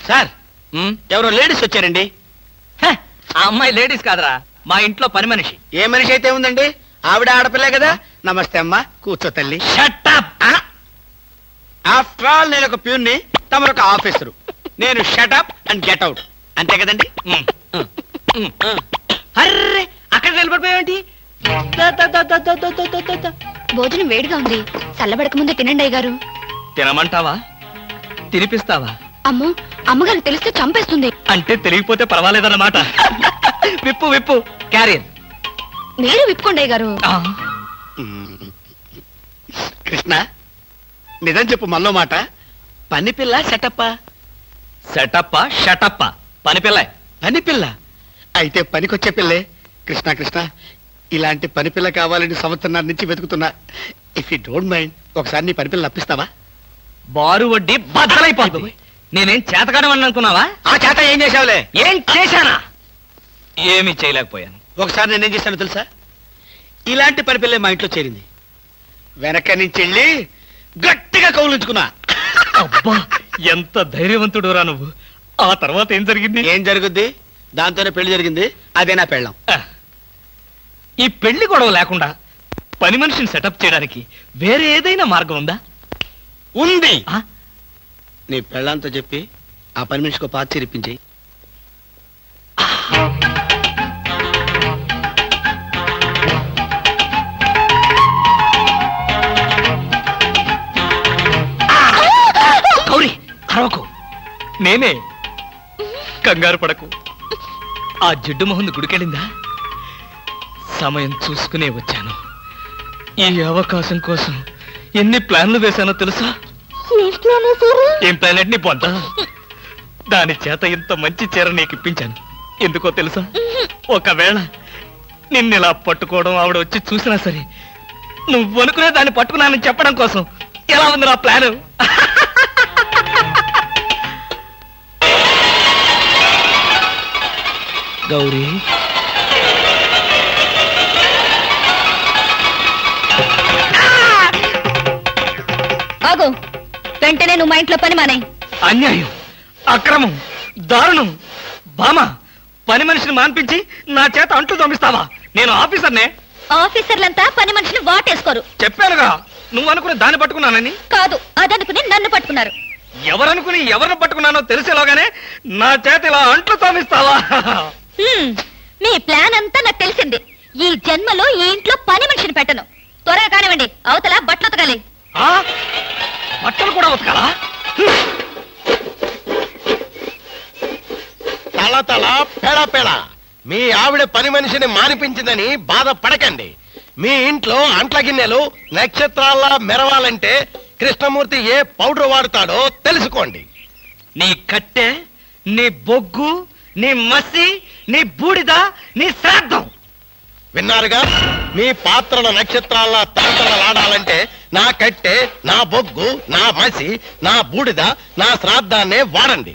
Sir ఎవరో ladies వచ్చారండి. ఆ అమ్మాయి లేడీస్ కాదరా, మా ఇంట్లో పని మనిషి. ఏ మనిషి అయితే ఉందండి, ఆవిడ ఆడపిల్లే కదా. నమస్తే అమ్మా, కూర్చో తల్లి. ఆఫ్టర్ ఆల్ నేను ఒక ప్యూన్ని, తమరొక ఆఫీసరు. నేను షటప్ అండ్ గెట్ అవుట్, అంతే కదండి. అర్రే, అక్కడ నిలబడిపోయావేంటి? భోజనం వేడిగా ఉంది, చల్లబడక ముందే తినండి అయ్యగారు. తినమంటావా, తినిపిస్తావా? అమ్మో, అమ్మగారు తెలిస్తే చంపేస్తుంది. అంటే తెలియకపోతే పర్వాలేదన్నమాట. విప్పు విప్పు క్యారియర్. మీరు విప్పుకోండి అయ్యగారు. కృష్ణ, నిజం చెప్పు, మల్లో మాట. పని పిల్ల సెటప్పా? సెటప్పా షటప్పా? పని పిల్ల. పని పిల్ల అయితే పనికొచ్చే పిల్లే. కృష్ణ కృష్ణ, ఇలాంటి పని పిల్ల కావాలని సంవత్సరం నుంచి వెతుకుతున్నా. ఇఫ్ యూ డోంట్ మైండ్, ఒకసారి నీ పని పిల్ల అప్పిస్తావా? బారు వడ్డీ బద్దలైపోతుంది. నేనేం చేతకాడమని అనుకున్నావా? ఆ చేత ఏం చేసావులే? ఏం చేశానా? ఏమీ చేయలేకపోయాను. ఒకసారి నేనేం చేశాను తెలుసా? ఇలాంటి పని పిల్లే మా ఇంట్లో చేరింది. వెనక నుంచి వెళ్ళి గట్టిగా కౌలించుకున్నా. అబ్బా, ఎంత ధైర్యవంతుడు రా నువ్వు. ఆ తర్వాత ఏం జరిగింది? ఏం జరుగుద్ది? దాంతోనే పెళ్లి జరిగింది. అదే నా పెళ్ళం. ఈ పెళ్లి గొడవ లేకుండా పని మనిషిని సెటప్ చేయడానికి వేరే ఏదైనా మార్గం ఉందా? ఉంది. నీ పెళ్ళంతో చెప్పి ఆ పని మనిషికి పాత చిరిపించి. గౌరీ, అరవకు. నేనే. కంగారు పడకు. ఆ జిడ్డు మొహంది గుడికెళ్ళిందా? సమయం చూసుకునే వచ్చాను. ఈ అవకాశం కోసం ఎన్ని ప్లాన్లు వేశానో తెలుసా? ఏం ప్లాన్ అంటే నీ పొంత. దాని చేత ఇంత మంచి చీర నీకు ఇప్పించాను. ఎందుకో తెలుసా? ఒకవేళ నిన్నిలా పట్టుకోవడం ఆవిడ వచ్చి చూసినా సరే, నువ్వు అనుకునే దాన్ని పట్టుకున్నానని చెప్పడం కోసం. ఎలా ఉంది నా ప్లాను? గౌరీ, ఆగు. వెంటనే నువ్వు మా ఇంట్లో పని మానే. అన్యాయం, అక్రమం, దారుణం. బామ, పని మనిషిని మాన్పించి నా చేత అంట్లు తోమిస్తావా? నేను ఆఫీసర్నే. ఆఫీసర్లంతా పని మనిషిని వాటేసుకోరు. చెప్పానుగా, నువ్వు అనుకుని దాన్ని పట్టుకున్నానని. కాదు, అదనుకుని నన్ను పట్టుకున్నారు. ఎవరనుకుని ఎవరిని పట్టుకున్నానో తెలిసేలాగానే నా చేత ఇలా అంట్లు తోమిస్తావా? మీ ప్లాన్ అంతా నాకు తెలిసింది. ఈ జన్మలో ఈ ఇంట్లో పని మనిషిని పెట్టను. త్వరగా కానివ్వండి, అవతల బట్టలు ఉతకాలి. బట్టలు కూడా ఉతకాలా? తల తల పెడ పెడ. మీ ఆవిడ పని మనిషిని మానిపించిందని బాధపడకండి. మీ ఇంట్లో అంట్ల గిన్నెలు నక్షత్రాల్లా మెరవాలంటే కృష్ణమూర్తి ఏ పౌడర్ వాడతాడో తెలుసుకోండి. నీ కట్టె, నీ బొగ్గు, నీ మసి, నీ బూడిద, నీ శ్రాద్ధం. విన్నారుగా? మీ పాత్రల నక్షత్రాల్లా తలతలలాడాలంటే నా కట్టె, నా బొగ్గు, నా మసి, నా బూడిద, నా శ్రాద్ధాన్నే వాడండి.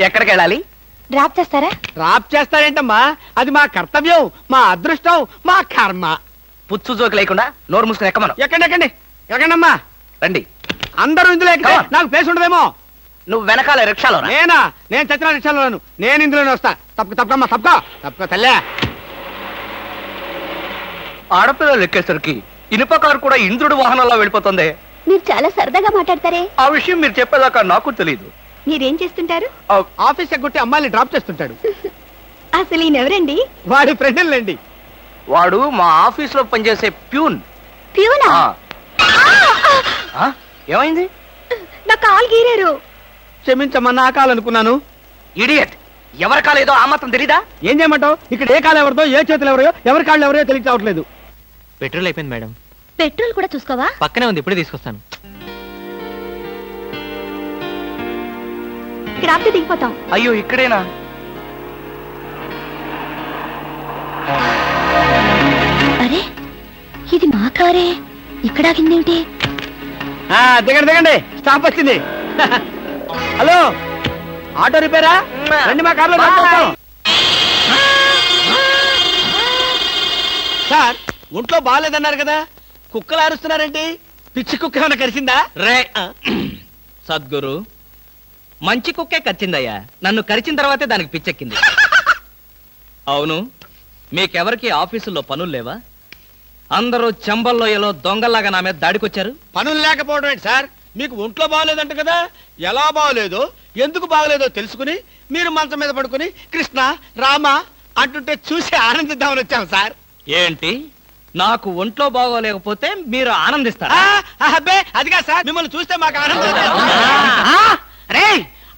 ఎక్కడికి వెళ్ళాలి? డ్రాప్ చేస్తారా? డ్రాప్ చేస్తారేంటమ్మా? అది మా కర్తవ్యం, మా అదృష్టం, మా కర్మ. పుచ్చు జోకి లేకుండా నోరు మూసుకుని ఎక్కమను. ఎక్కండి ఎక్కండమ్మా. రండి. అందరూ ఇందులో ఎక్కితే నాకు ప్లేస్ ఉండదేమో. నువ్వు వెనకాల రిక్షాలో. నేనా? నేను చచ్చిన రిక్షాలోను. నేను ఇందులోనే వస్తా. తప్పకమ్మా, తప్పక తల్లే. ఆడపిల్లలు ఎక్కేసరికి ఇనుప కారు కూడా ఇంద్రుడు వాహనంలో వెళ్ళిపోతుంది. మీరు చాలా సరదాగా మాట్లాడతారే. ఆ విషయం మీరు చెప్పేదాకా నాకు తెలియదు. మీరేం చేస్తుంటారు? ఆఫీస్ ఎగ్గొట్టి అమ్మాయిని డ్రాప్ చేస్తుంటాడు. అసలు ఈయనెవరండి? వాడి ఫ్రెండ్లండి. వాడు మా ఆఫీస్ లో పనిచేసే ప్యూన్. ప్యూనా? ఏమైంది? నా కాలు గీరారు. క్షమించమ్మా, నా కాలనుకున్నాను. ఇడియట్, ఎవరి కాలేదో ఆ మాత్రం తెలీదా? ఏం చేయమంటావు? ఇక్కడ ఏ కాలు ఎవరిదో, ఏ చేతులు ఎవరో, ఎవరి కాళ్ళు ఎవరో తెలిసి రావట్లేదు. పెట్రోల్ అయిపోయింది మేడం. పెట్రోల్ కూడా చూసుకోవా? పక్కనే ఉంది, ఇప్పుడే తీసుకొస్తాను. ఇక్కడ ఆపితే దిగిపోతాం. అయ్యో, ఇక్కడేనా? అరే, ఇది మా కారే. ఇక్కడ ఆగిందేమిటి? దిగండి, స్టాప్ వచ్చింది. హలో, ఆటో రిపేరా? రండి, మా కార్లో సార్. ఒంట్లో బాగాలేదన్నారు కదా, కుక్కలు అరుస్తున్నారేంటి? పిచ్చి కుక్క ఏమైనా కరిసిందా? రే సద్గురు, మంచి కుక్కే కరిచిందయ్యా. నన్ను కరిచిన తర్వాతే దానికి పిచ్చెక్కింది. అవును, మీకెవరికి ఆఫీసుల్లో పనులు లేవా? అందరూ చెంబల్లోయలో దొంగల్లాగా నా మీద దాడికొచ్చారు. పనులు లేకపోవడం ఏంటి సార్? మీకు ఒంట్లో బాగోలేదంట కదా, ఎలా బాగోలేదో ఎందుకు బాగోలేదో తెలుసుకుని మీరు మంచం మీద పడుకుని కృష్ణ రామ అంటుంటే చూసి ఆనందిద్దామని వచ్చాం సార్. ఏంటి, నాకు ఒంట్లో బాగోలేకపోతే మీరు ఆనందిస్తారా? అబ్బే అదిగా సార్, మిమ్మల్ని చూస్తే మాకు ఆనందం. రే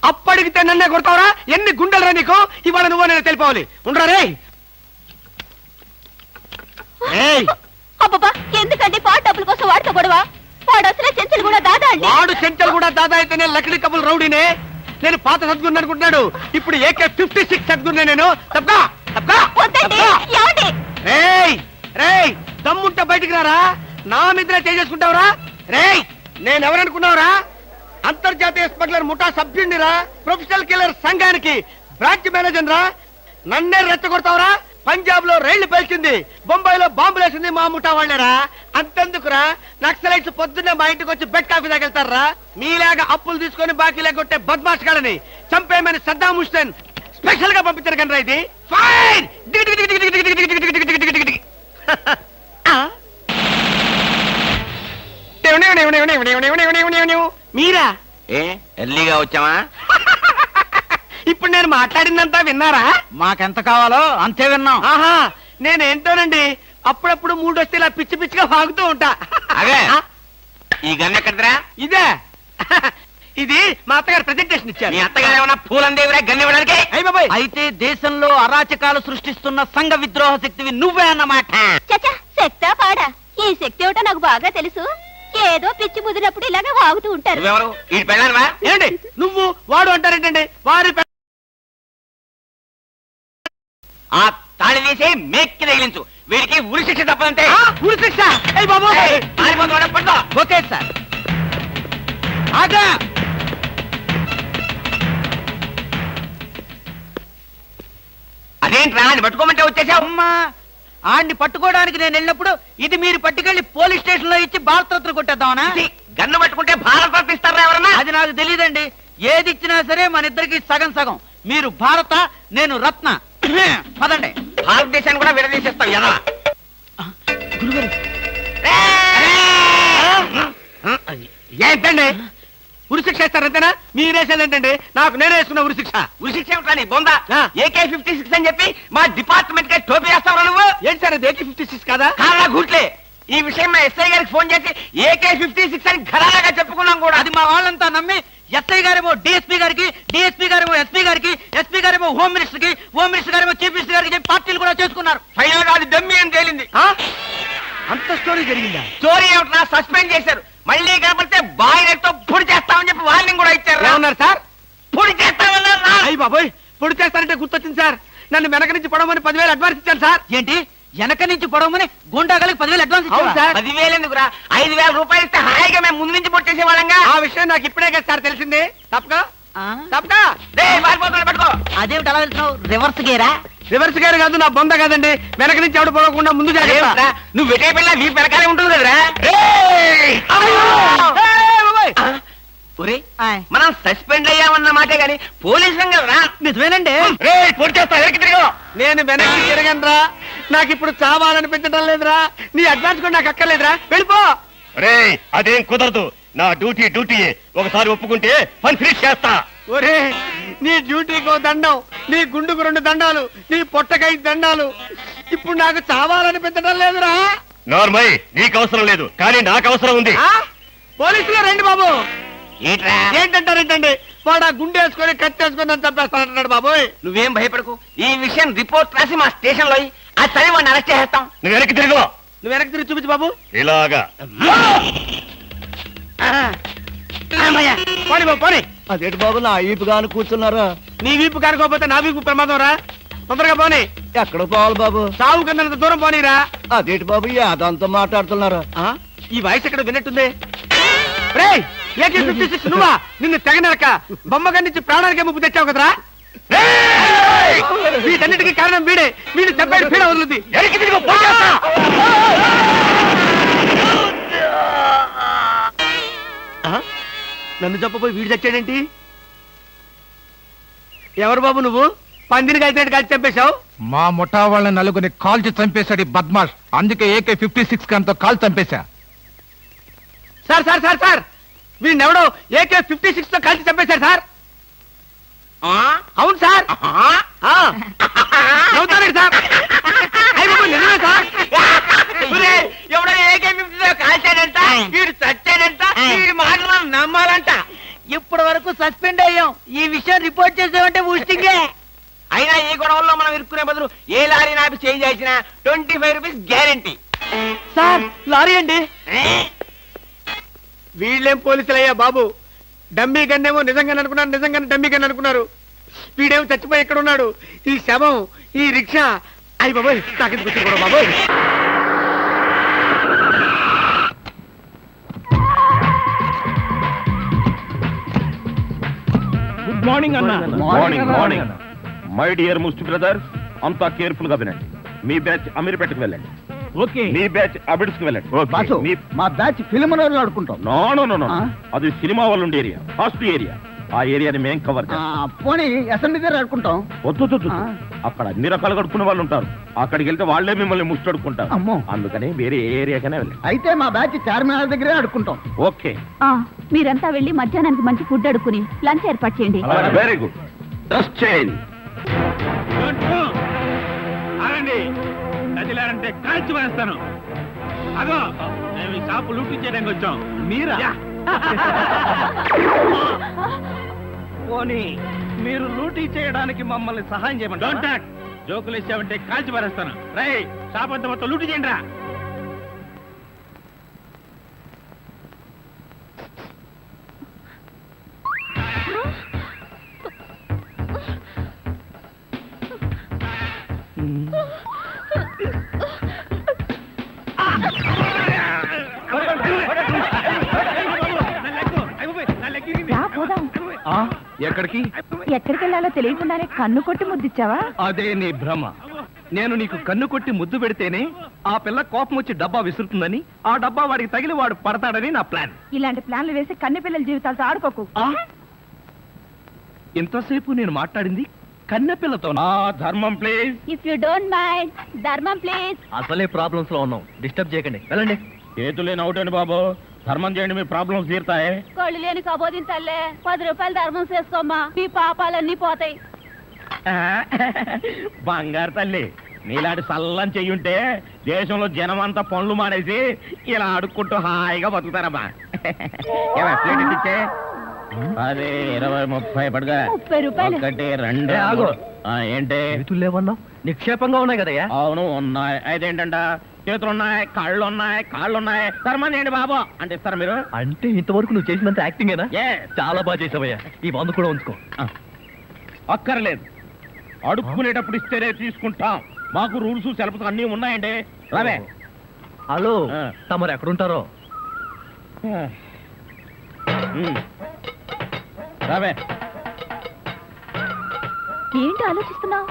అప్పడిగితే నన్నే కొడతావరా? ఎన్ని గుండెలరా నీకు? ఇవాళ నువ్వు నేను తెలిపోవాలి. ఉండరా రే. అబ్బబ్బా, ఎందుకండి పాట డబ్బుల కోసం వాడుతో గొడవ? వాడు అసలే చెంచలు కూడా దాదా అండి. వాడు చెంచలు కూడా దాదా అయితేనే లక్డీ కబుల్ రౌడీనే. నేను పాత సద్గురు అనుకుంటున్నాడు, ఇప్పుడు AK-56 సద్గురునే నేను. తప్పగా వద్దండి, ఏమండి? రేయ్ రేయ్, దమ్ముంటే బయటికి రారా. నా మీద చేసుకుంటావురా? రేయ్, నేనెవరనుకున్నావురా? అంతర్జాతీయ స్మగ్లర్ ముఠా సభ్యుడిరా, ప్రొఫెషనల్ కిల్లర్ సంఘానికి బ్రాంచ్ మేనేజర్ రా. నన్నే రెచ్చగొడతావురా? పంజాబ్ లో రైళ్లు పేల్చింది, బొంబాయిలో బాంబులు వేసింది మా ముఠా వాళ్ళరా. అంతెందుకురా, నక్సలైట్స్ పొద్దున్నే మా ఇంటికి వచ్చి బెడ్ కాఫీ తాగెళ్తారా? మీలాగా అప్పులు తీసుకొని బాకీ లేకొట్టే బద్మాష్ గాలని చంపేయమని సద్దాం హుస్సేన్ స్పెషల్ గా పంపించారు కనరా. ఇది ఫైన్. మీరా? ఎర్లీగా వచ్చావా? ఇప్పుడు నేను మాట్లాడిందంతా విన్నారా? మాకెంత కావాలో అంతే విన్నాం. ఆహా, నేనేంటోనండి అప్పుడప్పుడు మూడు వస్తే ఇలా పిచ్చి పిచ్చిగా వాగుతూ ఉంటా. అదే. ఈ గన్ ఎక్కడరా? ఇదే. ఇది మా అత్తగారు ప్రెజెంటేషన్ ఇచ్చారు. మీ అత్తగారు ఏమన్నా పూలందేవిరా గన్ ఇవ్వడానికి? అయ్య బాబాయ్, అయితే దేశంలో అరాచకాలు సృష్టిస్తున్న సంఘ విద్రోహ శక్తివి నువ్వే అన్నమాట. చచ్చా, శక్తా పాడా? ఈ శక్తి ఏమిటో నాకు బాగా తెలుసు. ఏదో పిచ్చి ముదిరినప్పుడు ఇలాగే వాగుతూ ఉంటారు. నువ్వెవరు? ఈ పెళ్ళానువా? ఏంటి నువ్వు వాడు అంటారేంటండి? వారి ఆ తాళి తీసి మేక్కి తగిలించు. వీడికి ఉరి శిక్ష తప్పదంటే. ఉరి శిక్ష? అయ్య బాబు, ఓకే సార్. ఆగా. అదేంట్రా అని పట్టుకోమంటే వచ్చేసావు? అమ్మా, ఆడిని పట్టుకోవడానికి నేను వెళ్ళినప్పుడు ఇది మీరు పట్టుకెళ్లి పోలీస్ స్టేషన్ లో ఇచ్చి భారతరత్న కొట్టేద్దామనా? గన్ను పట్టుకుంటే భారత ఇస్తారా ఎవరన్నా? అది నాకు తెలియదండి. ఏది ఇచ్చినా సరే మన ఇద్దరికి సగం సగం. మీరు భారత, నేను రత్న. పదండి. భారతదేశాన్ని కూడా విడదీసేస్తావు ఎదవా. గురుగారు, ఏంటండి ఉరి శిక్ష ఇస్తారంతేనా? మీరేసేదేంటండి? నాకు నేనే వేసుకున్న ఉరి శిక్ష. ఉరి శిక్ష ఏమిట్రా నీ బొందా? ఆ. AK-56 అని చెప్పి మా డిపార్ట్మెంట్ కి టోపీ వేస్తావు నువ్వు? ఏంటి సార్ అది AK-56 కాదా? కాలా గుట్లే. ఈ విషయం మా ఎస్ఐ గారికి ఫోన్ చేసి AK-56 అని ఘరాగా చెప్పుకున్నాం కూడా. అది మా వాళ్ళంతా నమ్మి ఎస్ఐ గారేమో డిఎస్పీ గారికి, డిఎస్పీ గారేమో ఎస్పీ గారికి, ఎస్పీ గారేమో హోమ్ మినిస్టర్ కి, హోమ్ మినిస్టర్ గారేమో చీఫ్ మినిస్టర్ గారికి చెప్పి పార్టీలు కూడా చేసుకున్నారు. ఫైనల్ గా అది దమ్మి అని తేలింది. ఆ? అంత స్టోరీ జరిగిందా? స్టోరీ ఏమిట్రా? సస్పెండ్ చేశారు. మళ్ళీ కనపడితే బాయిలర్తో పొడి చేస్తామని చెప్పి వార్నింగ్ కూడా ఇచ్చారు. ఏమన్నారు సార్? పొడి చేస్తామన్నారు. అయ్యి బాబోయ్, పొడి చేస్తారంటే గుర్తొచ్చింది సార్. నన్ను వెనక నుంచి పడమని 10,000 అడ్వాన్స్ ఇచ్చాను సార్. ఏంటి, వెనక నుంచి పొడవమని గుండాగలకి 10,000 అడ్వాన్స్ అవును ఇచ్చావా? సార్. 10,000 ఎందుకురా? 5,000 రూపాయలు ఇస్తే హాయిగా మేము ముందు నుంచి పొట్టేసే వాళ్ళంగా. ఆ విషయం నాకు ఇప్పుడే కదా సార్ తెలిసింది. తప్పగా ఆ? తప్పగా పట్టుకో. అదేమిటి అలా వెళ్తున్నావు? రివర్స్ గేరా? రివర్స్ గారు కాదు, నా బొంద కాదండి. వెనక నుంచి ఎవడు పడకుండా ముందు జాగ్రత్త. అదేమిట్రా? నువ్వు వెటే పిల్ల వీ వెనకాలే ఉంటుంది కదరా. ఒరేయ్, ఆయ్. మనం సస్పెండ్ అయ్యామన్న మాటే గాని పోలీసు రా. నిజమేనండి. పొడి చేస్తా వెనక్కి తిరిగి. నేను వెనక్కి తిరగనరా. నాకు ఇప్పుడు చావాలనిపించడం లేదురా. నీ అడ్వాన్స్ కూడా నాకు అక్కర్లేదురా. వెళ్ళిపో. అదేం కుదరదు. నా డ్యూటీయే. ఒకసారి ఒప్పుకుంటే పని ఫినిష్ చేస్తా. ఒరే, నీ డ్యూటీకో దండం, నీ గుండుకు 2 దండాలు, నీ పొట్టకై దండాలు. ఇప్పుడు నాకు చావాలనిపించడం లేదురా. నార్మల్ నీకు అవసరం లేదు, కానీ నాకు అవసరం ఉంది. ఆ? పోలీసులు రండి బాబు. ఏంట్రా? ఏంటంటారేంటండి? వాడు ఆ గుండె వేసుకొని కత్తి వేసుకొని నన్ను చంపేస్తానంటున్నాడు బాబోయ్. నువ్వేం భయపడకు. ఈ విషయం రిపోర్ట్ రాసి మా స్టేషన్ లో ఆ చదివి వాడిని అరెస్ట్ చేస్తాం. నువ్వు వెనక్కి తిరుగు. నువ్వు వెనక్కి తిరిగి చూపించు బాబు. ఇలాగా పోనీ బాబు, పోనీ. అదేంటి బాబు, నా ఈపుగాను కూర్చున్నారా? నీ వీపు కనుకోపోతే నా వీపు ప్రమాదం రా. తొందరగా పోనీ. ఎక్కడ పోవాలి బాబు? సాగు కింద దూరం పోనీరా. అదేంటి బాబు, అదంతా మాట్లాడుతున్నారా? ఈ వాయిస్ ఎక్కడ విన్నట్టుంది. రేయ్, AK-56 నువ్వా? నిన్ను తెగనరక బొమ్మగారి నుంచి ప్రాణానికే ముప్పు తెచ్చావు కదరా. వీటన్నిటికీ కారణం వీడే. వీడు చెప్పాడు పీడ వదులుద్ది. నన్ను చెప్పబోయి వీడు చచ్చాడేంటి? ఎవరు బాబు నువ్వు? పందిని కలిసినట్టు కలిసి చంపేశావు. మా ముఠా వాళ్ళ నలుగురిని కాల్చి చంపేశాడు ఈ బద్మాష్. అందుకే AK-56 గన్తో కాల్ చంపేశా. సార్ సార్ సార్ సార్ వీడినెవడో AK-56 తో కలిసి చంపేశారు సార్. అవును సార్. నవ్వుతారండి సార్. అయ్య బాబు, నిజమే సార్. ఎవడో AK-50 కాల్చాడంట, వీడు చచ్చాడంట, వీడి మాటలు నమ్మాలంట. ఇప్పటి వరకు సస్పెండ్ అయ్యాం. ఈ విషయం రిపోర్ట్ చేసామంటే ఊస్టింగే. అయినా ఈ గొడవల్లో మనం ఇరుక్కునే బదులు ఏ లారీ నాపి చేంజ్ చేసినా 25 రూపీస్ గ్యారెంటీ. సార్ లారీ అండి. వీళ్ళేం పోలీసులయ్యా బాబు. డమ్మీ గన్నేమో నిజంగానే అనుకున్నారు, నిజంగానే డమ్మీ గన్ అనుకున్నారు. వీడేమో చచ్చిపోయి ఎక్కడ ఉన్నాడు? ఈ శవం, ఈ రిక్షా. అయ్యి బాబోయ్, నాకెందుకు వచ్చింది కూడా బాబోయ్. గుడ్ మార్నింగ్ అన్న. Morning, morning. మై డియర్ ముస్టి బ్రదర్స్, అంతా కేర్ఫుల్ గా వినండి. మీ బ్యాచ్ అమీర్పేటకు వెళ్ళండి. ఓకే. మీ బ్యాచ్ అబిడ్స్ కు వెళ్ళండి. మా బ్యాచ్ ఫిల్మ్ ఆడుకుంటాం. నో నో నో నో, అది సినిమా వాళ్ళు ఉండే ఏరియా, ఫాస్ట్ ఏరియా. ఆ ఏరియాని మేం కవర్ చేస్తాం. పోనీ అసెంబ్లీ దగ్గర ఆడుకుంటాం. వద్దు, అక్కడ అన్ని రకాలుగా అడుక్కునే వాళ్ళు ఉంటారు. అక్కడికి వెళ్తే వాళ్ళే మిమ్మల్ని ముష్టి అడుక్కుంటారు. అమ్మో. అందుకని వేరే ఏరియాకనే వెళ్ళండి. అయితే మా బ్యాచ్ చార్మినార్ దగ్గరే ఆడుకుంటాం. ఓకే, మీరంతా వెళ్ళి మధ్యాహ్నానికి మంచి ఫుడ్ అడుక్కుని లంచ్ ఏర్పాటు చేయండి. Very good. Dress change. కదిలారంటే కాల్చి వేస్తాను. అదో మేము ఈ షాపు లూటీ చేయడానికి వచ్చాం. మీరా? పోనీ మీరు లూటీ చేయడానికి మమ్మల్ని సహాయం చేయమంటారా? జోకులు ఇచ్చామంటే కాల్చి పారేస్తాను. రై, షాప్ అంతా మొత్తం లూటీ చేయండి రా. ఎక్కడికి? ఎక్కడికి వెళ్ళాలో తెలియకుండానే కన్ను కొట్టి ముద్దిచ్చావా? అదే నీ భ్రమ. నేను నీకు కన్ను కొట్టి ముద్దు పెడితేనే ఆ పిల్ల కోపం వచ్చి డబ్బా విసురుతుందని, ఆ డబ్బా వాడికి తగిలి వాడు పడతాడని నా ప్లాన్. ఇలాంటి ప్లాన్లు వేసి కన్నె పిల్లల జీవితాలతో ఆడుకోకు. ఇంతసేపు నేను మాట్లాడింది కన్నెపిల్లతో. ధర్మం please. If you don't mind, ధర్మం ప్లీజ్. అసలే ప్రాబ్లమ్స్ లో ఉన్నాం, డిస్టర్బ్ చేయకండి, వెళ్ళండి. చేతులేని అవుట్ అండి బాబు, ధర్మం చేయండి, మీ ప్రాబ్లమ్స్ తీరుతాయి. కళ్ళు లేని కబోదిన తల్లే, 10 రూపాయలు ధర్మం చేసుకోమ్మా, మీ పాపాలన్నీ పోతాయి. బంగారు తల్లి, నీలాంటి సల్లం చెయ్యుంటే దేశంలో జనం అంతా పనులు మానేసి ఇలా అడుక్కుంటూ హాయిగా బతుకుతారమ్మా. ఇచ్చే 10, 20, 30 పడగా. 30 రూపాయలు. 1, 2. ఏంటి లేవన్నా? నిక్షేపంగా ఉన్నాయి కదయ్యా. అవును ఉన్నాయి. అదేంటంట, చేతులు ఉన్నాయి, కాళ్ళు ఉన్నాయి. ధర్మం చేయండి బాబు అంటే ఇస్తారా మీరు? అంటే ఇంతవరకు నువ్వు చేసినంత యాక్టింగేనా? చాలా బాగా చేసావయ్యా. ఈ మందు కూడా ఉంచుకో. అక్కర్లేదు, అడుక్కునేటప్పుడు ఇస్తేనే తీసుకుంటాం. మాకు రూల్స్ సెలవులు అన్నీ ఉన్నాయండి. రావే. హలో, తమరు ఎక్కడుంటారో? రావే. ఏంటి ఆలోచిస్తున్నావు?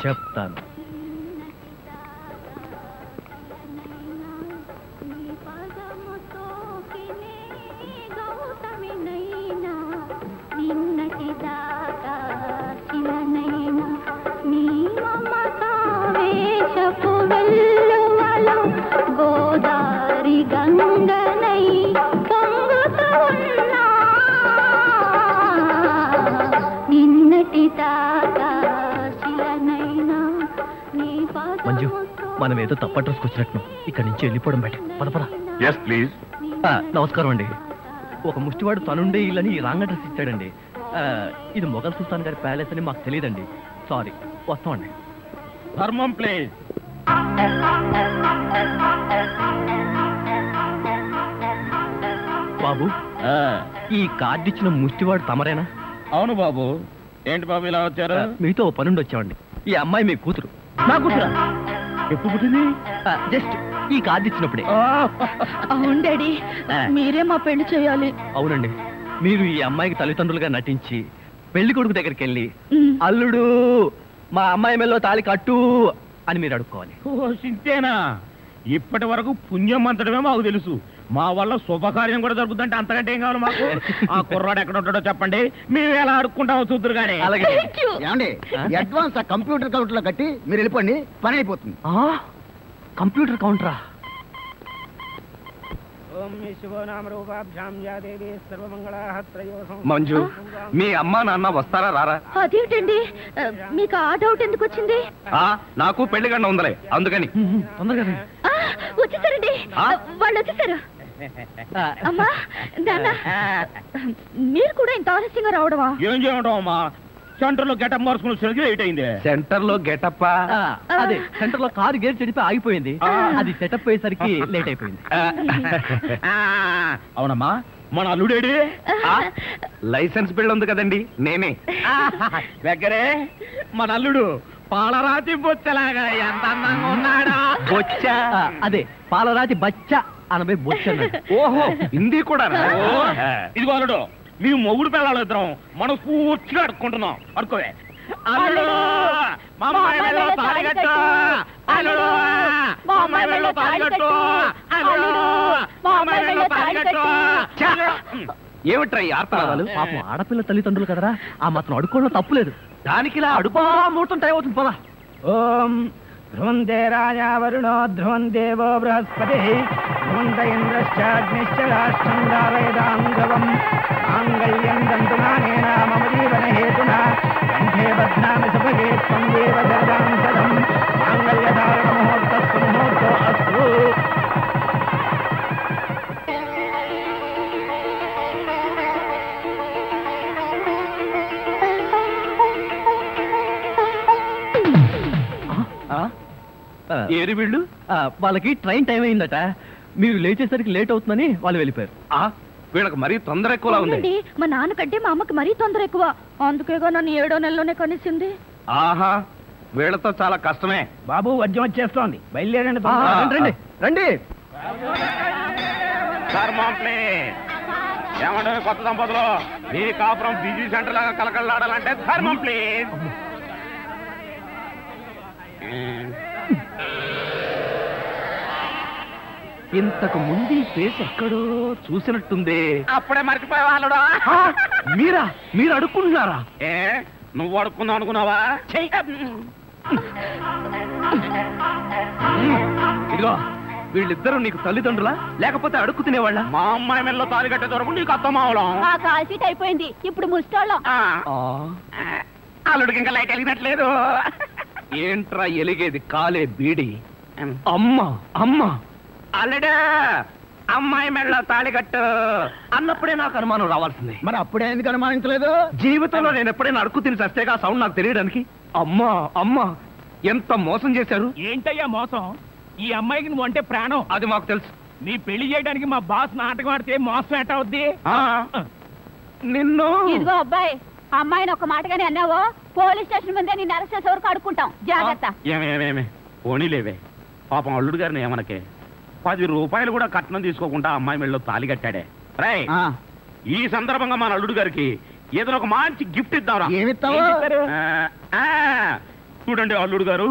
చెప్తాను. గోదారి గంగనై పొంగుతున్నా నిన్నటి దాకా శిలనైనా నీ మంజు, మనం ఏదో తప్ప అడ్రస్కి వచ్చినట్టు ఇక్కడి నుంచి వెళ్ళిపోవడం బయట. పద. Yes please. నమస్కారం అండి. ఒక ముష్టివాడు తనుండే ఇల్లని రాంగ్ అడ్రస్ ఇచ్చాడండి. ఇది మొఘల్ సుల్తాన్ గారి ప్యాలెస్ అని మాకు తెలియదండి. సారీ, వస్తామండి. ధర్మం ప్లీజ్. బాబు, ఈ కార్డు ఇచ్చిన ముష్టివాడు తమరేనా? అవును బాబు. ఏంటి బాబు ఇలా వచ్చారు? మీతో ఓ పనుండి వచ్చామండి. ఈ అమ్మాయి మీ కూతురు. నా కూతురా? ఎప్పుడు పుట్టింది? జస్ట్ ఈ కార్డు ఇచ్చినప్పుడే. అవును డాడీ, మీరే మా పెళ్లి చేయాలి. అవునండి, మీరు ఈ అమ్మాయికి తల్లిదండ్రులుగా నటించి పెళ్లి కొడుకు దగ్గరికి వెళ్ళి అల్లుడు మా అమ్మాయి మెల్లో తాళి కట్టు అని మీరు అడుక్కోవాలి. ఓ సింతేనా? ఇప్పటి వరకు పుణ్యం అంతటమే మాకు తెలుసు. మా వల్ల శుభకార్యం కూడా జరుగుతుందంటే అంతకంటే ఏం కావాలి మాకు? ఆ కుర్రాడు ఎక్కడ ఉంటాడో చెప్పండి, మేము ఎలా అడుక్కుంటామో చూద్దరు కానీ. అలాగే ఏమండి అడ్వాన్స్ ఆ కంప్యూటర్ కౌంటర్ లో కట్టి మీరు వెళ్ళిపోండి, పని అయిపోతుంది. కంప్యూటర్ కౌంటరా? మంజు, మీ అమ్మా నాన్న వస్తారా రారా? అదేంటండి మీకు ఆ డౌట్ ఎందుకు వచ్చింది? నాకు పెళ్లి గంట ఉందలే, అందుకని తొందరగా వచ్చేసారండి, వాళ్ళు వచ్చేసారు. అమ్మా నాన్న, మీరు కూడా ఇంత ఆలస్యంగా రావడమా? ఏం చేయడం అమ్మా, సెంటర్ లో గెటప్ మార్చుకుని వచ్చేసరికి లేట్ అయింది. సెంటర్ లో గెటప్? అదే సెంటర్ లో కారు గేర్ చెడిపి ఆగిపోయింది, అది సెటప్ అయ్యేసరికి లేట్ అయిపోయింది. అవునమ్మా, మన అల్లుడేడి? లైసెన్స్ బిల్ ఉంది కదండి, నేనే. దగ్గరే మన అల్లుడు పాలరాతి బొచ్చలాగా ఎంత అందంగా ఉన్నాడా. బొచ్చ? అదే పాలరాతి బచ్చ అనబై బొచ్చ. ఓహో, హిందీ కూడా. ఇదిగో అల్లుడు, మీ మొగుడు పిల్లలు ఇద్దరం మనం పూర్తిగా అడుక్కుంటున్నాం. అడుకోవే. అల్లుడు, మా అమ్మాయి మెడలో తాళి కట్టు. అల్లుడు, మా అమ్మాయి మెడలో తాళి కట్టు. అల్లుడు, మా అమ్మాయి మెడలో తాళి కట్టు. ఏమిట్రా ఈ ఆర్తనాదాలు? పాపం ఆడపిల్ల తల్లిదండ్రులు కదరా, ఆ మాత్రం అడుక్కోవడం తప్పులేదు. దానికి ఇలా అడుపా ముహూర్తం టైం అవుతుంది, పదా. ఓం ధ్రువందే రాజా వరుణో ధ్రువం దేవో బృహస్పతి ధ్రువంత ఇంద్రశ్చాగ్నిశ్చ రాష్ట్రం ధారయదాం ధ్రువం మాంగళ్యం దంతునానేన మమ జీవన హేతునా కంఠే బధ్నామి సుభగే త్వం దేవ జరదాం సదం మాంగళ్యధారణ ముహూర్తస్సు ముహూర్తో అస్తు. ఏరి వీళ్ళు? వాళ్ళకి ట్రైన్ టైం అయిందట, మీరు లేచేసరికి లేట్ అవుతుందని వాళ్ళు వెళ్ళిపోయారు. వీళ్ళకి మరీ తొందర ఎక్కువలా ఉంది. అవునండి, మా నాన్నకంటే మా అమ్మకి మరీ తొందర ఎక్కువ, అందుకేగా నన్ను 7వ నెలలోనే కనిసింది. ఆహా, వీళ్ళతో చాలా కష్టమే. బాబు వద్యం వచ్చేస్తోంది, బయలుదేరండి. రండి రండి. ఏమంటే కొత్త దంపతులు, మీ కాపురం బిజీ సెంటర్ లాగా కలకలాడాలంటే ధర్మం ప్లీజ్. ఇంతకు ముందు ఈ ఫేస్ ఎక్కడో చూసినట్టుంది. అప్పుడే మర్చిపోయే వాళ్ళుడా. మీరా? మీరు అడుక్కుంటున్నారా? ఏ నువ్వు అడుక్కుందాం అనుకున్నావా? ఇదిగో, వీళ్ళిద్దరూ నీకు తల్లిదండ్రులా లేకపోతే అడుక్కు తినేవాళ్ళ? మా అమ్మాయి మెల్లో తాలి కట్టే దొరకు నీకు అత్తమావడం. ఆ కాల్ సీట్ అయిపోయింది, ఇప్పుడు ముస్టాళ్ళం. అల్లుడికి ఇంకా లైట్ వెలిగినట్లేదు. ఏంట్రా ఎలిగేది? కాలే బీడి. అమ్మా అమ్మా, అల్లుడు అమ్మాయి మెళ్ళలో తాళి కట్టు అన్నప్పుడే నాకు అనుమానం రావాల్సింది. మరి అప్పుడే ఎందుకు అనుమానించలేదు? జీవితంలో నేను ఎప్పుడైనా అడుక్కు తిని చస్తేగా సౌండ్ నాకు తెలియడానికి. అమ్మా అమ్మా, ఎంత మోసం చేశారు. ఏంటయ్యా మోసం? ఈ అమ్మాయికి నువ్వు అంటే ప్రాణం. అది మాకు తెలుసు. నీ పెళ్లి చేయడానికి మా బాస్ నాటకం ఆడితే మోసం ఎట్ట అవుద్ది? నిన్ను ఇదిగో అబ్బాయి, అమ్మాయిని ఒక మాటగానే అన్నావో పోలీస్ స్టేషన్ ముందే నిన్ను అరెస్ట్ చేసే వరకు అడుక్కుంటాం, జాగ్రత్త. ఏమేమేమే పోనీలేవే, పాపం అల్లుడు గారిని ఏమనకే. 10 రూపాయలు కూడా కట్నం తీసుకోకుండా అమ్మాయి మెళ్ళలో తాళి కట్టాడే. రై, ఈ సందర్భంగా మన అల్లుడు గారికి ఏదైనా ఒక మంచి గిఫ్ట్ ఇద్దాంరా. ఏమిస్తావు? చూడండి అల్లుడు గారు,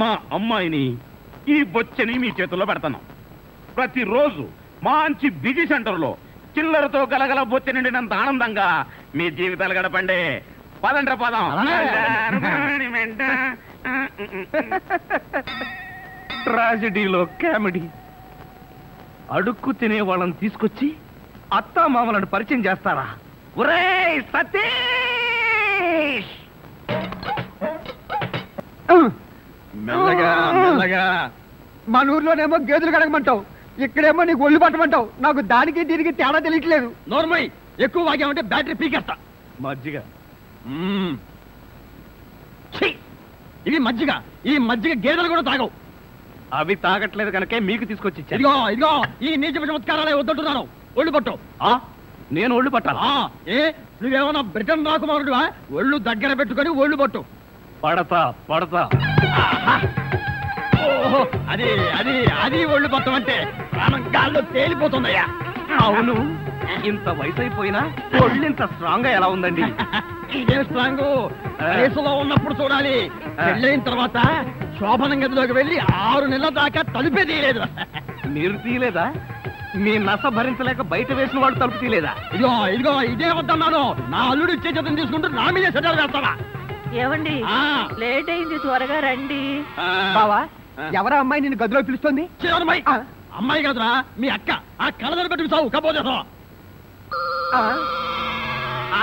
మా అమ్మాయిని ఈ బొచ్చని మీ చేతుల్లో పెడతాను. ప్రతిరోజు మంచి బిజీ సెంటర్లో చిల్లరతో గలగల బొచ్చ నిండినంత ఆనందంగా మీ జీవితాలు గడపండి. పదండ్ర పదం. ట్రాజడీలో కామెడీ. అడుక్కు తినే వాళ్ళని తీసుకొచ్చి అత్తా మామలను పరిచయం చేస్తారా? ఒరేయ్ సతీష్! మెల్లగా మెల్లగా. మన ఊర్లోనేమో గేదెలు కడగమంటావు, ఇక్కడేమో నీకు ఒళ్ళు పట్టమంటావు. నాకు దానికి దీనికి తేడా తెలియట్లేదు. నోర్మై, ఎక్కువ వాగామంటే బ్యాటరీ పీకేస్తా. మజ్జిగ. ఇది మజ్జిగ. ఈ మజ్జిగ గేదెలు కూడా తాగవు. అవి తాగట్లేదు కనుకే మీకు తీసుకొచ్చి ఇచ్చాను. ఇదిగో ఇదిగో, ఈ నీచ చమత్కారాలే వద్దంటున్నాను. ఒళ్ళు పట్టు. నేను ఒళ్ళు పట్టాలా? ఏ నువ్వేమన్నా బ్రిటన్ రాకుమారుడువా? ఒళ్ళు దగ్గర పెట్టుకొని ఒళ్ళు పట్టు. పడతా పడతా. ఓహో, అది అది అది ఒళ్ళు పట్టం అంటే ప్రాణం గాల్లో తేలిపోతుందయ్యా. అవును, ఇంత వయసు అయిపోయినా ఒళ్ళు ఇంత స్ట్రాంగ్ గా ఎలా ఉందండి? ఇదే స్ట్రాంగ్ వయసులో ఉన్నప్పుడు చూడాలి, పెళ్ళైన తర్వాత శోభనం గదిలోకి వెళ్ళి 6 నెలల దాకా తలుపే తీయలేదు. మీరు తీయలేదా? మీ నస భరించలేక బయట వేసిన వాడు తలుపు తీయలేదా? ఇదిగో ఇదే వద్దన్నాను. నా అల్లుడు ఇచ్చే చేతం తీసుకుంటూ నా మీదే సెటల్ వేస్తావా? ఏమండి ఆ. లేట్ అయింది, త్వరగా రండి. బావా, ఎవరా అమ్మాయి నిన్ను గదిలో పిలుస్తుంది? చిన్నమ్మాయి. అమ్మాయి కాదురా, మీ అక్క. ఆ కళ్ళదర పెట్టుకు సావు కపోతే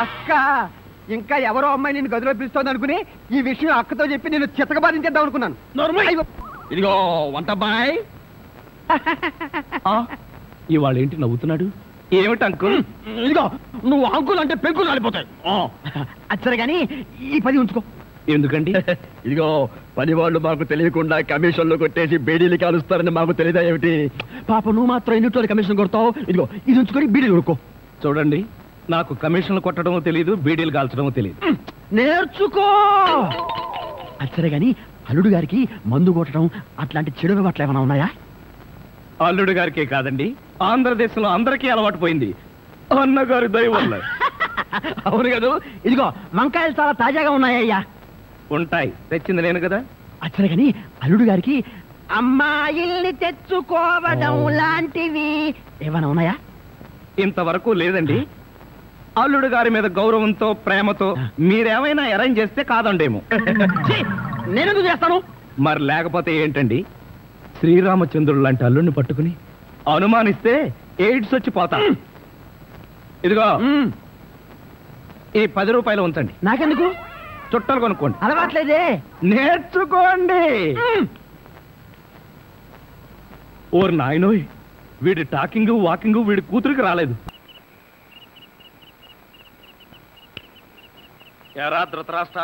అక్క, ఇంకా ఎవరో అమ్మాయి నిన్ను గదిలో పిలుస్తోంది అనుకుని ఈ విషయం అక్కతో చెప్పి నేను చితకబాధించేద్దాం అనుకున్నాను. ఇదిగో వంటబ్బాయి. ఇవాళ ఏంటి నవ్వుతున్నాడు? ఏమిటి అంకుల్? ఇదిగో నువ్వు అంకులు అంటే పెంకులు రాలిపోతాయి. అచ్చరే గాని ఈ 10 ఉంచుకో. ఎందుకండి? ఇదిగో పని వాళ్ళు మాకు తెలియకుండా కమిషన్లు కొట్టేసి బేడీలు కాలుస్తారని మాకు తెలియదా ఏమిటి? పాప నువ్వు మాత్రం ఎన్నింటి కమిషన్ కొడతావు. ఇదిగో ఇది ఉంచుకొని బీడీలు కొనుక్కో. చూడండి, నాకు కమిషన్లు కొట్టడమో తెలియదు, బీడీలు కాల్చడమో తెలియదు. నేర్చుకో. అచ్చరే గాని అల్లుడు గారికి మందు కొట్టడం అట్లాంటి చెడు అలవాట్లు ఏమైనా ఉన్నాయా? అల్లుడు గారికే కాదండి, ఆంధ్రదేశంలో అందరికీ అలవాటు పోయింది. అన్నగారి దయ వల్ల. అవును కదా. ఇదిగో వంకాయలు చాలా తాజాగా ఉన్నాయ్యా. ఉంటాయి, తెచ్చింది నేను కదా. అచ్చరే గాని అల్లుడు గారికి అమ్మాయిల్ని తెచ్చుకోవడం లాంటివి ఏమైనా ఉన్నాయా? ఇంతవరకు లేదండి. అల్లుడు గారి మీద గౌరవంతో ప్రేమతో మీరేమైనా అరేంజ్ చేస్తే కాదండేమో. నేనెందుకు చేస్తాను? మరి లేకపోతే ఏంటండి? శ్రీరామచంద్రుడు లాంటి అల్లుడిని పట్టుకుని అనుమానిస్తే ఎయిడ్స్ వచ్చి పోతా. ఇదిగో ఈ 10 రూపాయలు ఉంచండి. నాకెందుకు? చుట్టలు కొనుక్కోండి. అలవాట్లేదే. నేర్చుకోండి. ఓర్ నాయనోయ్, వీడి టాకింగ్ వాకింగ్ వీడి కూతురికి రాలేదు. ఎరా ధృతరాష్ట్ర,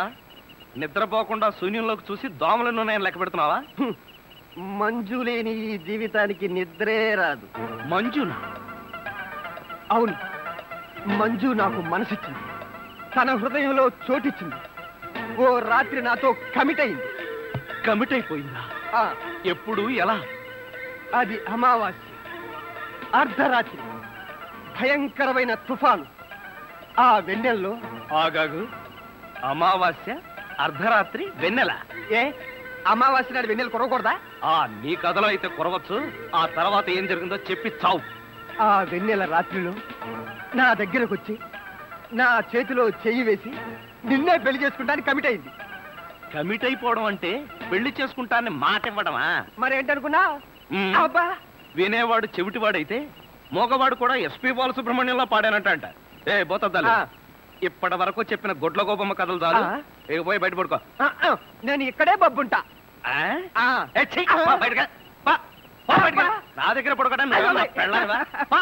నిద్రపోకుండా శూన్యంలోకి చూసి దోమలను నేను లెక్క పెడుతున్నావా? మంజు లేని ఈ జీవితానికి నిద్రే రాదు. మంజునా? అవును, మంజు నాకు మనసిచ్చింది, తన హృదయంలో చోటిచ్చింది. ఓ రాత్రి నాతో కమిట్ అయింది. కమిట్ అయిపోయిందా? ఆ, ఎప్పుడు, ఎలా? అది అమావాస్య, అర్ధరాత్రి, భయంకరమైన తుఫాను. ఆ వెన్నెల్లో ఆగాగు. అమావాస్య, అర్ధరాత్రి, వెన్నెల. ఏ అమావాస్య నాడు వెన్నెలు కురవకూడదా? నీ కథలో అయితే కురవచ్చు. ఆ తర్వాత ఏం జరిగిందో చెప్పి చావు. ఆ వెన్నెల రాత్రిలో నా దగ్గరకు వచ్చి నా చేతిలో చెయ్యి వేసి నిన్నే పెళ్లి చేసుకుంటానికి కమిట్ అయింది. కమిట్ అయిపోవడం అంటే పెళ్లి చేసుకుంటానని మాట ఇవ్వడమా? మరేంటనుకున్నా? మ్మ్. అబ్బా, వినేవాడు చెవిటివాడైతే మోగవాడు కూడా ఎస్పి బాలసుబ్రహ్మణ్యంలో పాడానంట. ఏ బోతద్దాలు, ఆ. ఇప్పటి వరకు చెప్పిన గొడ్ల గోపమ్మ కథలు చాలు. ఆ. ఇక పోయి బయట పడుకో. నేను ఇక్కడే బబ్బుంటా. ఆ? ఆ. ఏ, ఛీ, పో బయటకు. పో, పో బయటకు. నా దగ్గర పడుకోవడం నువ్వేమన్నా పెళ్ళానివా? పో.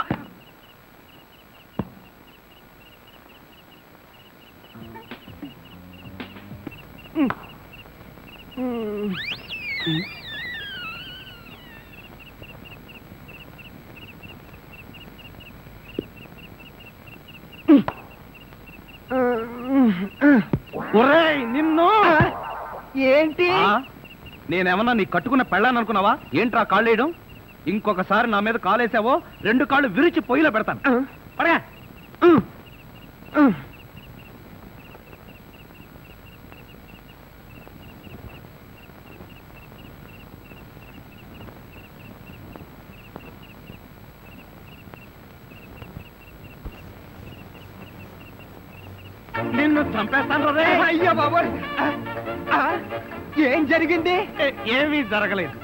ఒరేయ్, నిన్ను ఏంటి? నేనేమన్నా నీ కట్టుకున్న పెళ్ళాను అనుకున్నావా? ఏంట్రా కాళ్ళేయడం? ఇంకొకసారి నా మీద కాలేసావో 2 కాళ్ళు విరిచి పొయ్యిలో పెడతాను. పడగా. నిన్ను చంపేస్తాను రే. అయ్యో బాబోయ్, ఏం జరిగింది? ఏమీ జరగలేదు.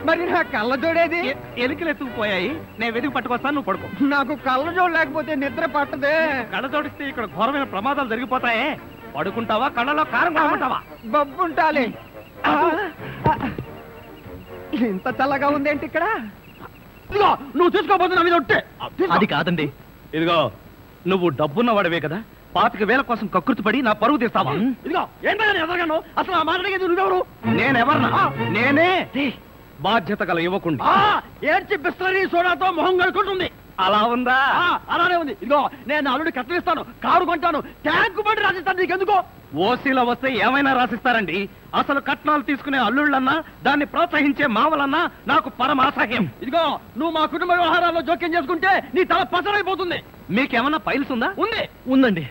మరి నా కళ్ళజోడేది? ఎలికలు ఎత్తుకుపోయాయి. నేను వెతికి పట్టుకొస్తాను, నువ్వు పడుకో. నాకు కళ్ళజోడు లేకపోతే నిద్ర పట్టదే. కళ్ళ జోడిస్తే ఇక్కడ ఘోరమైన ప్రమాదాలు జరిగిపోతాయే. పడుకుంటావా, కళ్ళలో కారం కొనుక్కుంటావా? బబ్బుంటాలి. ఇంత చల్లగా ఉందేంటి ఇక్కడ? ఇదిగో నువ్వు తీసుకోబోతున్నా నా మీద ఒట్టే. అది కాదండి. ఇదిగో, నువ్వు డబ్బున్న వాడివే కదా, 25,000 కోసం కకృతి పడి నా పరువు తీస్తావా? ఇదిగో ఏంటో ఎదగను. అసలు ఆ మాట్లాడేది నువ్వెవరు? నేనెవరన్నా? నేనే బాధ్యత గల యువకుండి. ఏడ్చి బిస్లరీ సోడాతో మొహం కడుకుంటుంది. అలా ఉందా? అలానే ఉంది. ఇదిగో నేను అల్లుడి కట్టలిస్తాను, కారు కొంటాను, ట్యాంకు బండి రాసిస్తాను. నీకెందుకో? ఓసీలో వస్తే ఏమైనా రాసిస్తారండి. అసలు కట్నాలు తీసుకునే అల్లుళ్ళన్నా, దాన్ని ప్రోత్సహించే మామలన్నా నాకు పరమ అసహ్యం. ఇదిగో నువ్వు మా కుటుంబ వ్యవహారాల్లో జోక్యం చేసుకుంటే నీ తల పసరైపోతుంది. మీకేమన్నా ఫైల్స్ ఉందా? ఉంది. ఉందండి.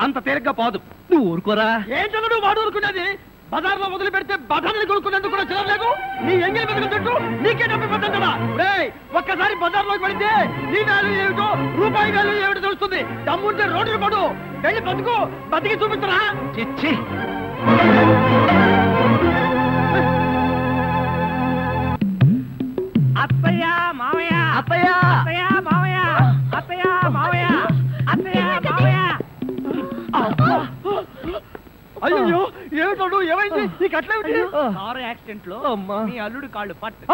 అంత తేలిగ్గా పోదు. నువ్వు ఊరుకోరా. ఏంటో నువ్వు వాడు ఊరుకునేది? బజార్లో వదిలి పెడితే బఠానీలు కొనుక్కునేందుకు కూడా చిరలేదు. నీ ఎంగిలి బతుకు చుట్టూ నీకే డబ్బు పెట్టా. ఒక్కసారి బజార్లోకి పడితే నీ వాల్యూ ఏమిటో రూపాయి వాల్యూ ఏమిటో తెలుస్తుంది. దమ్ముంటే రోడ్డు పడు, వెళ్ళి బతుకు, బతికి చూపించరా. చిచ్చి అత్తయ్య మావయ్య అత్తయ్య అత్తయ్య మావయ్య అత్తయ్య మావయ్య అత్తయ్య మావయ్య. అయ్యో ఏమిటోడు, ఏమైంది? నీకు అట్లేమిటి? కారు యాక్సిడెంట్ లో అమ్మా. మీ అల్లుడు కాళ్ళు పట్టు.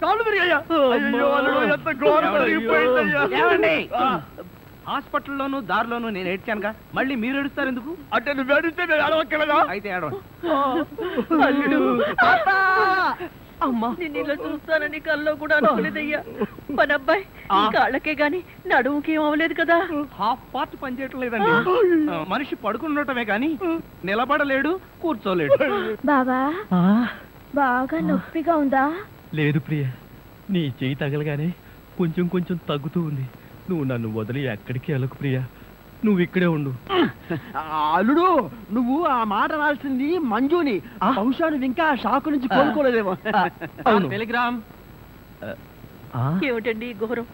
కాళ్ళు తిరిగాయ్యా. అయ్యో, అల్లుడు, ఎంత ఘోరం జరిగిపోయిందయ్యా. ఏమండి హాస్పిటల్లోను దారిలోను నేను ఏడ్చానుగా, మళ్ళీ మీరు ఏడుస్తారు ఎందుకు? అంటే నువ్వు ఏడిస్తే నేను అడవక్కలేదా? అయితే ఏడవండి. అల్లుడు, అమ్మా నేను ఇలా చూస్తానని కల్లో కూడా అనుకోలేదయ్యా. మన అబ్బాయి కాళ్ళకే గాని నడుముకి ఏం అవ్వలేదు కదా. హాఫ్ పార్ట్ పనిచేయటం లేదండి. మనిషి పడుకుండటమే కానీ నిలబడలేడు, కూర్చోలేడు. బావా బాగా నొప్పిగా ఉందా? లేదు ప్రియ, నీ చెయ్యి తగలగానే కొంచెం కొంచెం తగ్గుతూ ఉంది. నువ్వు నన్ను వదిలి ఎక్కడికి వెళ్ళకు ప్రియ, నువ్వు ఇక్కడే ఉండు. అల్లుడు, నువ్వు ఆ మాట రాల్సింది మంజుని. బహుశా నువ్వు ఇంకా షాకు నుంచి కోలుకోలేదేమో. టెలిగ్రామ్. ఏమిటండి ఈ ఘోరం?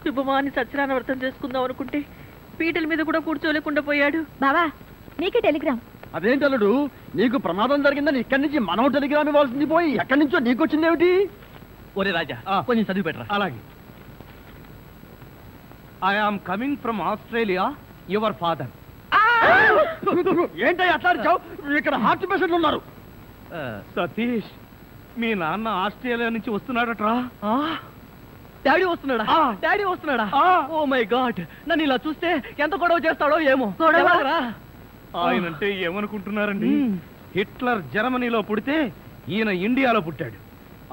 శుభమాని సత్యనారాయణ వ్రతం చేసుకుందాం అనుకుంటే పీటల మీద కూడా కూర్చోలేకుండా పోయాడు. బావా నీకే టెలిగ్రామ్. అదేంటి అల్లుడు, నీకు ప్రమాదం జరిగిందని ఇక్కడి నుంచి మనం టెలిగ్రామ్ ఇవ్వాల్సింది పోయి ఎక్కడి నుంచో నీకు వచ్చిందేమిటి? ఒరే రాజా, కొంచెం చదివి పెట్టరా. అలాగే. I am coming from Australia, your father. ఏంటో అట్లా అరిచావ్? ఇక్కడ హార్ట్ పేషెంట్లు ఉన్నారు. సతీష్, మీ నాన్న ఆస్ట్రేలియా నుంచి వస్తున్నాడట్రా. డాడీ వస్తున్నాడా? డాడీ వస్తున్నాడా? ఓ మై గాడ్, నన్ను ఇలా చూస్తే ఎంత గొడవ చేస్తాడో ఏమో. ఎలాగరా? ఆయనంటే ఏమనుకుంటున్నారండి? హిట్లర్ జర్మనీలో పుడితే ఈయన ఇండియాలో పుట్టాడు.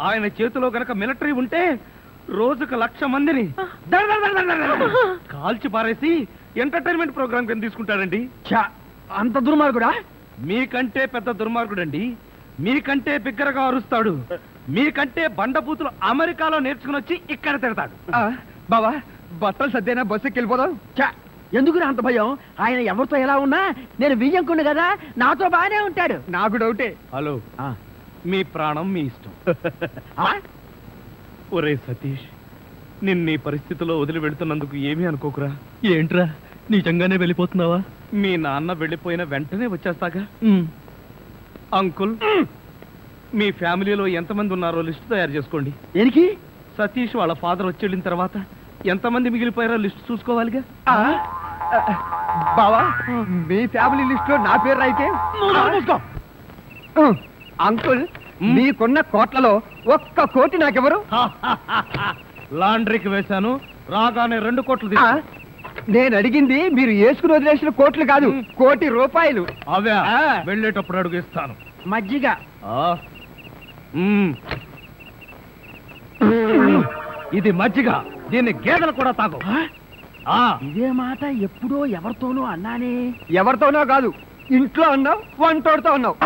ఆయన చేతిలో గనక మిలిటరీ ఉంటే రోజుకు 1,00,000 మందిని దడ దడ దడ దడ దడ కాల్చి పారేసి ఎంటర్టైన్మెంట్ ప్రోగ్రామ్ కింద తీసుకుంటాడండి. అంత దుర్మార్గుడా? మీకంటే పెద్ద దుర్మార్గుడండి. మీకంటే బిగ్గరగా అరుస్తాడు. మీకంటే బండబూతులు అమెరికాలో నేర్చుకుని వచ్చి ఇక్కడ తిడతాడు. బావా, బట్టలు సర్దేనా బస్సుకి వెళ్ళిపోదాం. ఎందుకు అంత భయం? ఆయన ఎవరితో ఎలా ఉన్నా నేను వియ్యంకుండు కదా, నాతో బానే ఉంటాడు. నాకు డౌటే. హలో, మీ ప్రాణం మీ ఇష్టం. ఒరే సతీష్, నిన్న ఈ పరిస్థితిలో వదిలి వెళ్తున్నందుకు ఏమీ అనుకోకురా. ఏంట్రా, నిజంగానే వెళ్ళిపోతున్నావా? మీ నాన్న వెళ్ళిపోయిన వెంటనే వచ్చేస్తాగా. అంకుల్, మీ ఫ్యామిలీలో ఎంతమంది ఉన్నారో లిస్ట్ తయారు చేసుకోండి. దేనికి? సతీష్ వాళ్ళ ఫాదర్ వచ్చి వెళ్ళిన తర్వాత ఎంతమంది మిగిలిపోయారో లిస్ట్ చూసుకోవాలిగా. బావా, మీ ఫ్యామిలీ లిస్ట్ లో నా పేరు అయితే అంకుల్, మీకున్న కోట్లలో 1 కోటి నాకెవరు? లాండ్రీకి వేశాను, రాగానే 2 కోట్లు తీసుకో. నేను అడిగింది మీరు వేసుకుని వదిలేసిన కోట్లు కాదు, 1 కోటి రూపాయలు. అవే వెళ్ళేటప్పుడు అడుగు ఇస్తాను. మజ్జిగ. ఇది మజ్జిగ, దీన్ని గేదెలు కూడా తాగు. ఇదే మాట ఎప్పుడో ఎవరితోనో అన్నానే. ఎవరితోనో కాదు, ఇంట్లో అన్నావు, వంటోడితో అన్నావు.